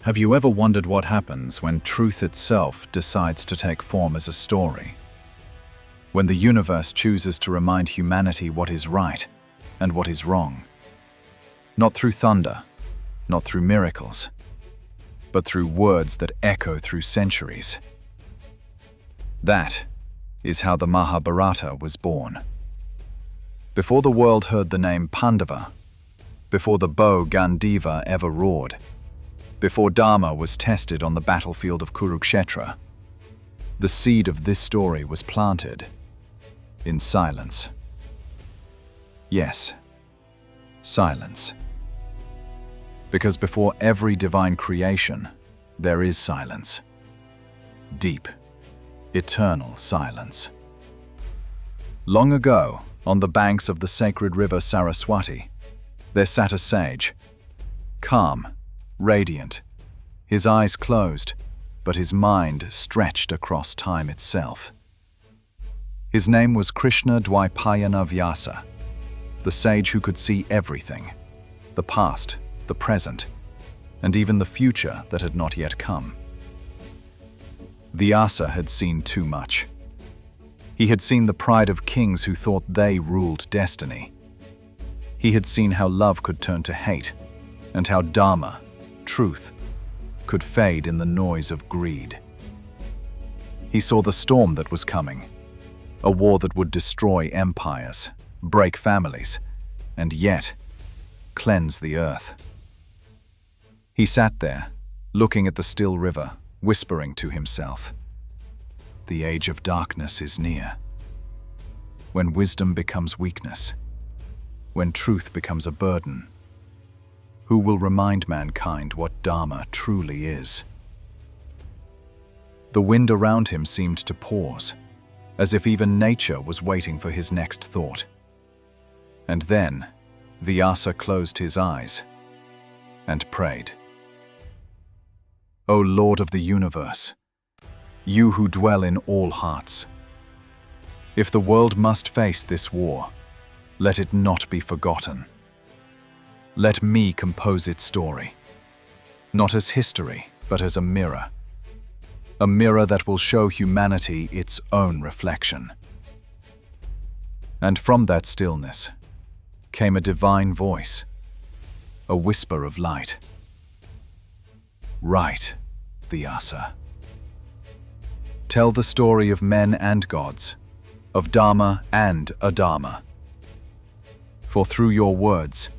Have you ever wondered what happens when truth itself decides to take form as a story? When the universe chooses to remind humanity what is right and what is wrong? Not through thunder, not through miracles, but through words that echo through centuries. That is how the Mahabharata was born. Before the world heard the name Pandava, before the bow Gandiva ever roared, before Dharma was tested on the battlefield of Kurukshetra, the seed of this story was planted in silence. Yes, silence. Because before every divine creation, there is silence. Deep, eternal silence. Long ago, on the banks of the sacred river Saraswati, there sat a sage, calm, radiant, his eyes closed, but his mind stretched across time itself. His name was Krishna Dvaipayana Vyasa, the sage who could see everything, the past, the present, and even the future that had not yet come. Vyasa had seen too much. He had seen the pride of kings who thought they ruled destiny. He had seen how love could turn to hate, and how Dharma, truth, could fade in the noise of greed. He saw the storm that was coming, a war that would destroy empires, break families, and yet cleanse the earth. He sat there, looking at the still river, whispering to himself, "The age of darkness is near. When wisdom becomes weakness, when truth becomes a burden, who will remind mankind what Dharma truly is?" The wind around him seemed to pause, as if even nature was waiting for his next thought. And then, Vyasa closed his eyes and prayed. "O Lord of the universe, you who dwell in all hearts, if the world must face this war, let it not be forgotten. Let me compose its story, not as history, but as a mirror that will show humanity its own reflection." And from that stillness came a divine voice, a whisper of light. "Write, Vyasa. Tell the story of men and gods, of Dharma and Adharma. For through your words,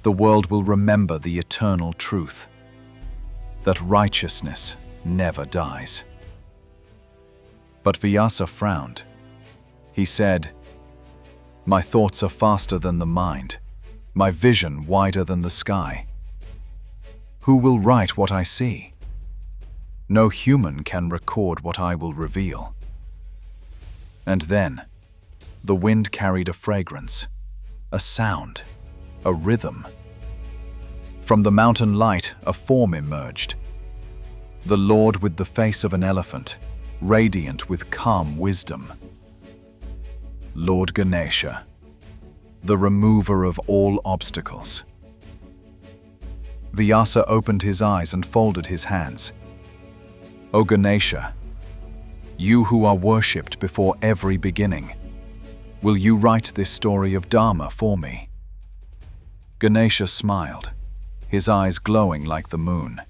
the world will remember the eternal truth, that righteousness never dies." But Vyasa frowned. He said, "My thoughts are faster than the mind, my vision wider than the sky. Who will write what I see? No human can record what I will reveal." And then, the wind carried a fragrance, a sound, a rhythm. From the mountain light, a form emerged. The Lord with the face of an elephant, radiant with calm wisdom. Lord Ganesha, the remover of all obstacles. Vyasa opened his eyes and folded his hands. "O Ganesha, you who are worshipped before every beginning, will you write this story of Dharma for me?" Ganesha smiled, his eyes glowing like the moon.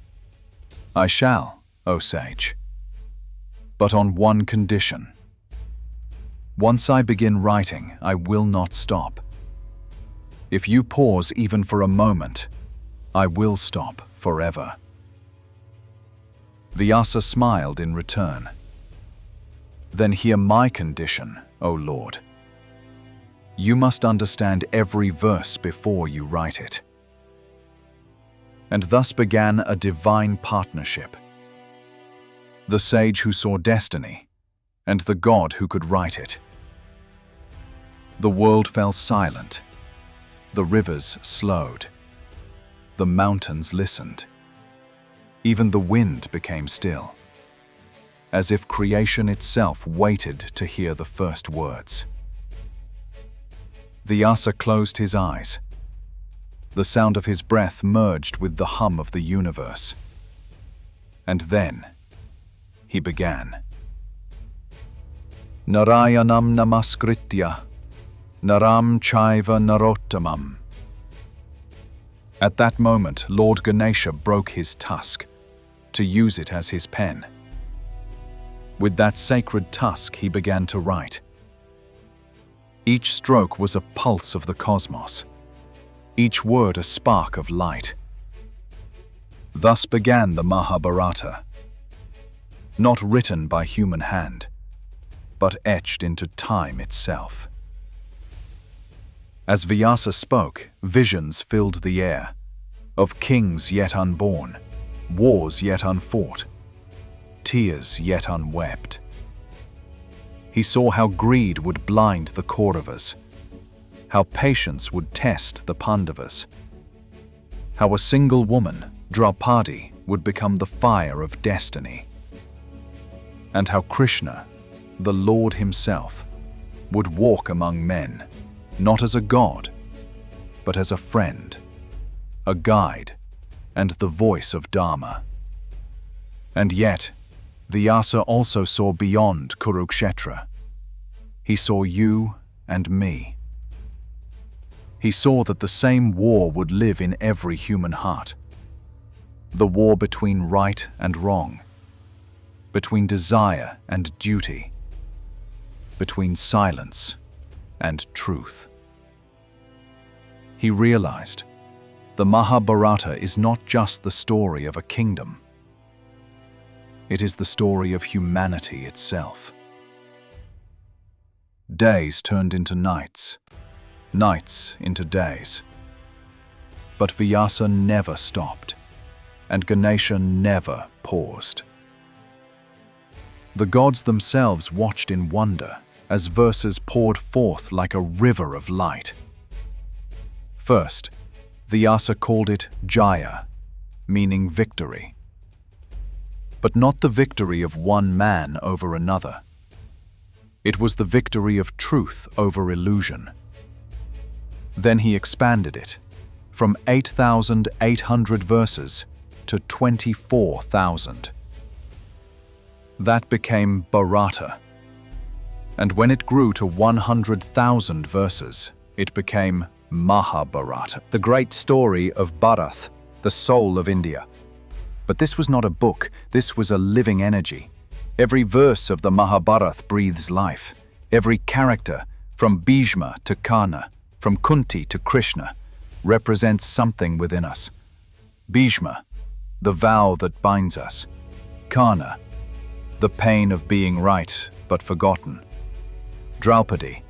"I shall, O sage, but on one condition. Once I begin writing, I will not stop. If you pause even for a moment, I will stop forever." Vyasa smiled in return. "Then hear my condition, O Lord. You must understand every verse before you write it." And thus began a divine partnership. The sage who saw destiny, and the God who could write it. The world fell silent. The rivers slowed. The mountains listened. Even the wind became still, as if creation itself waited to hear the first words. Vyasa closed his eyes. The sound of his breath merged with the hum of the universe. And then he began. Narayanam namaskritya, naram chaiva narottamam. At that moment, Lord Ganesha broke his tusk to use it as his pen. With that sacred tusk, he began to write. Each stroke was a pulse of the cosmos, each word a spark of light. Thus began the Mahabharata, not written by human hand, but etched into time itself. As Vyasa spoke, visions filled the air, of kings yet unborn, wars yet unfought, tears yet unwept. He saw how greed would blind the Kauravas, how patience would test the Pandavas, how a single woman, Draupadi, would become the fire of destiny, and how Krishna, the Lord himself, would walk among men, not as a god, but as a friend, a guide, and the voice of Dharma. And yet, Vyasa also saw beyond Kurukshetra. He saw you and me. He saw that the same war would live in every human heart. The war between right and wrong, between desire and duty, between silence and truth. He realized the Mahabharata is not just the story of a kingdom. It is the story of humanity itself. Days turned into nights, nights into days. But Vyasa never stopped, and Ganesha never paused. The gods themselves watched in wonder as verses poured forth like a river of light. First, Vyasa called it Jaya, meaning victory. But not the victory of one man over another. It was the victory of truth over illusion. Then he expanded it from 8,800 verses to 24,000. That became Bharata. And when it grew to 100,000 verses, it became Mahabharata, the great story of Bharat, the soul of India. But this was not a book, this was a living energy. Every verse of the Mahabharata breathes life. Every character, from Bhishma to Karna, from Kunti to Krishna, represents something within us. Bhishma, the vow that binds us. Karna, the pain of being right but forgotten. Draupadi,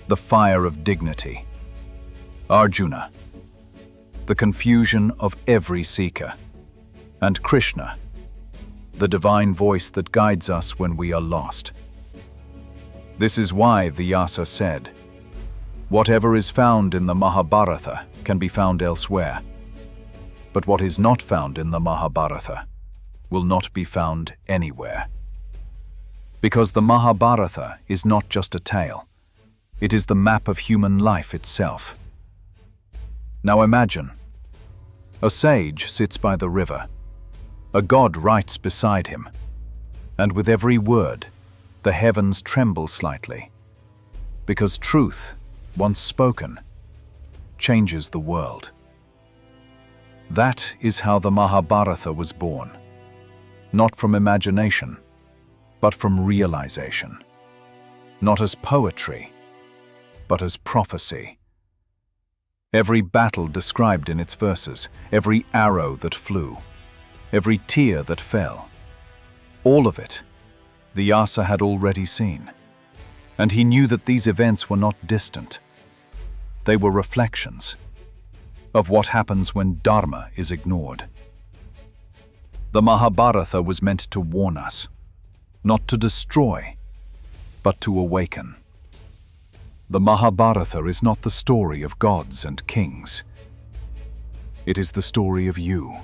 the fire of dignity. Arjuna, the confusion of every seeker. And Krishna, the divine voice that guides us when we are lost. This is why Vyasa said, "Whatever is found in the Mahabharata can be found elsewhere, but what is not found in the Mahabharata will not be found anywhere." Because the Mahabharata is not just a tale, it is the map of human life itself. Now imagine, a sage sits by the river. A god writes beside him, and with every word, the heavens tremble slightly, because truth, once spoken, changes the world. That is how the Mahabharata was born, not from imagination, but from realization, not as poetry, but as prophecy. Every battle described in its verses, every arrow that flew, every tear that fell, all of it, Vyasa had already seen. And he knew that these events were not distant. They were reflections of what happens when Dharma is ignored. The Mahabharata was meant to warn us, not to destroy, but to awaken. The Mahabharata is not the story of gods and kings. It is the story of you.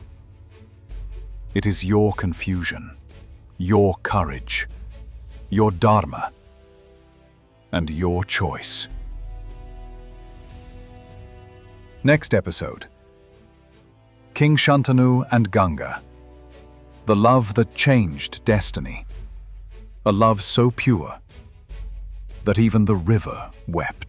It is your confusion, your courage, your Dharma, and your choice. Next episode: King Shantanu and Ganga. the love that changed destiny, a love so pure that even the river wept.